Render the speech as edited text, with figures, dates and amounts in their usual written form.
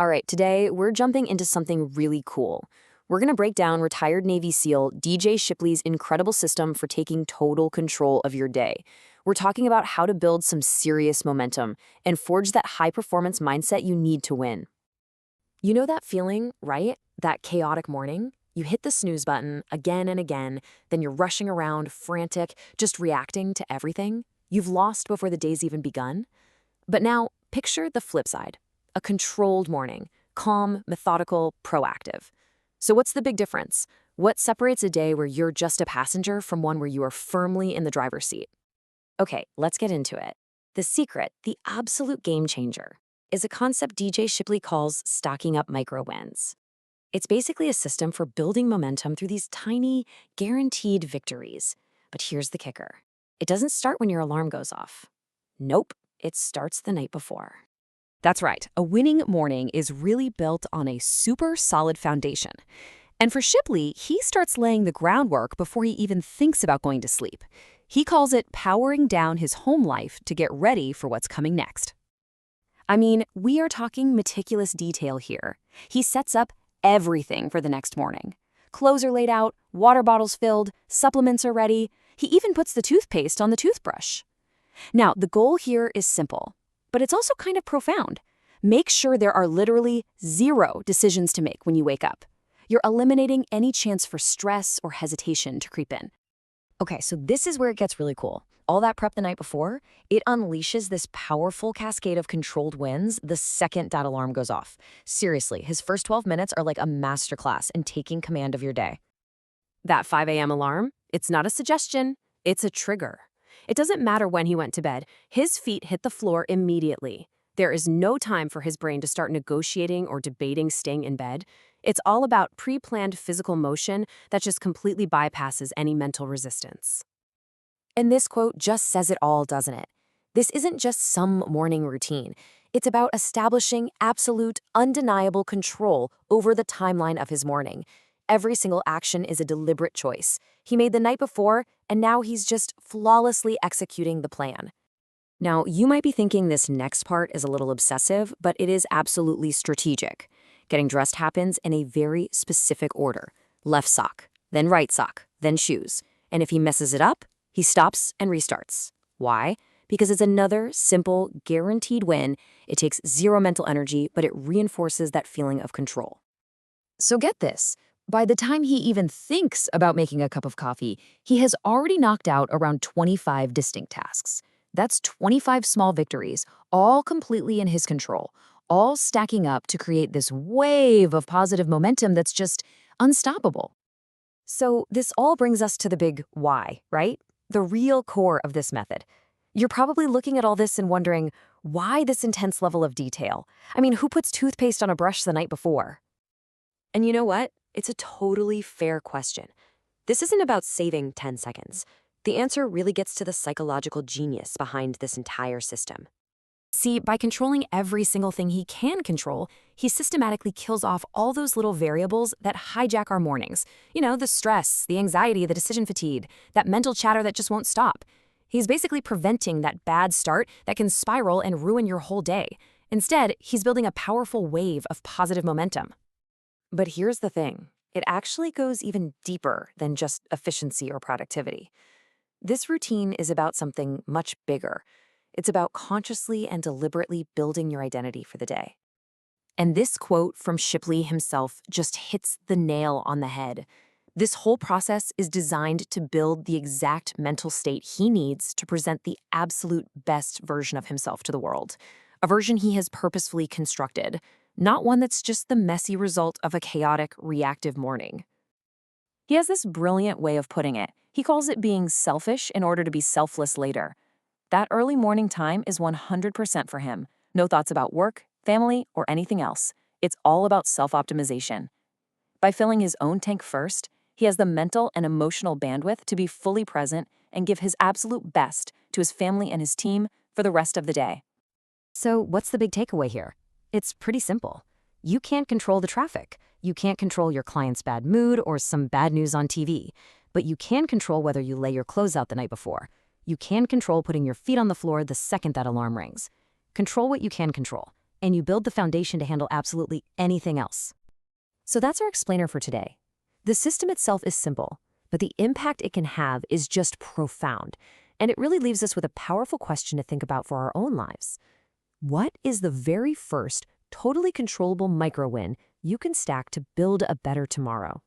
All right, today we're jumping into something really cool. We're going to break down retired Navy SEAL DJ Shipley's incredible system for taking total control of your day. We're talking about how to build some serious momentum and forge that high-performance mindset you need to win. You know that feeling, right? That chaotic morning? You hit the snooze button again and again, then you're rushing around, frantic, just reacting to everything. You've lost before the day's even begun. But now, picture the flip side. A controlled morning, calm, methodical, proactive. So what's the big difference? What separates a day where you're just a passenger from one where you are firmly in the driver's seat? Okay, let's get into it. The secret, the absolute game changer, is a concept DJ Shipley calls stacking up micro wins. It's basically a system for building momentum through these tiny, guaranteed victories. But here's the kicker. It doesn't start when your alarm goes off. Nope, it starts the night before. That's right. A winning morning is really built on a super solid foundation. And for Shipley, he starts laying the groundwork before he even thinks about going to sleep. He calls it powering down his home life to get ready for what's coming next. I mean, we are talking meticulous detail here. He sets up everything for the next morning. Clothes are laid out, water bottles filled, supplements are ready. He even puts the toothpaste on the toothbrush. Now, the goal here is simple, but it's also kind of profound. Make sure there are literally 0 decisions to make when you wake up. You're eliminating any chance for stress or hesitation to creep in. Okay, so this is where it gets really cool. All that prep the night before, it unleashes this powerful cascade of controlled wins the second that alarm goes off. Seriously, his first 12 minutes are like a masterclass in taking command of your day. That 5 a.m. alarm, it's not a suggestion, it's a trigger. It doesn't matter when he went to bed, his feet hit the floor immediately. There is no time for his brain to start negotiating or debating staying in bed. It's all about pre-planned physical motion that just completely bypasses any mental resistance. And this quote just says it all, doesn't it? This isn't just some morning routine. It's about establishing absolute, undeniable control over the timeline of his morning. Every single action is a deliberate choice. He made the night before, and now he's just flawlessly executing the plan. Now, you might be thinking this next part is a little obsessive, but it is absolutely strategic. Getting dressed happens in a very specific order. Left sock, then right sock, then shoes. And if he messes it up, he stops and restarts. Why? Because it's another simple, guaranteed win. It takes 0 mental energy, but it reinforces that feeling of control. So get this. By the time he even thinks about making a cup of coffee, he has already knocked out around 25 distinct tasks. That's 25 small victories, all completely in his control, all stacking up to create this wave of positive momentum that's just unstoppable. So this all brings us to the big why, right? The real core of this method. You're probably looking at all this and wondering, why this intense level of detail? I mean, who puts toothpaste on a brush the night before? And you know what? It's a totally fair question. This isn't about saving 10 seconds. The answer really gets to the psychological genius behind this entire system. See, by controlling every single thing he can control, he systematically kills off all those little variables that hijack our mornings. You know, the stress, the anxiety, the decision fatigue, that mental chatter that just won't stop. He's basically preventing that bad start that can spiral and ruin your whole day. Instead, he's building a powerful wave of positive momentum. But here's the thing. It actually goes even deeper than just efficiency or productivity. This routine is about something much bigger. It's about consciously and deliberately building your identity for the day. And this quote from Shipley himself just hits the nail on the head. This whole process is designed to build the exact mental state he needs to present the absolute best version of himself to the world, a version he has purposefully constructed, not one that's just the messy result of a chaotic, reactive morning. He has this brilliant way of putting it. He calls it being selfish in order to be selfless later. That early morning time is 100% for him. No thoughts about work, family, or anything else. It's all about self-optimization. By filling his own tank first, he has the mental and emotional bandwidth to be fully present and give his absolute best to his family and his team for the rest of the day. So what's the big takeaway here? It's pretty simple. You can't control the traffic. You can't control your client's bad mood or some bad news on TV. But you can control whether you lay your clothes out the night before. You can control putting your feet on the floor the second that alarm rings. Control what you can control. and you build the foundation to handle absolutely anything else. So that's our explainer for today. The system itself is simple, but the impact it can have is just profound, and it really leaves us with a powerful question to think about for our own lives. What is the very first, totally controllable micro-win you can stack to build a better tomorrow?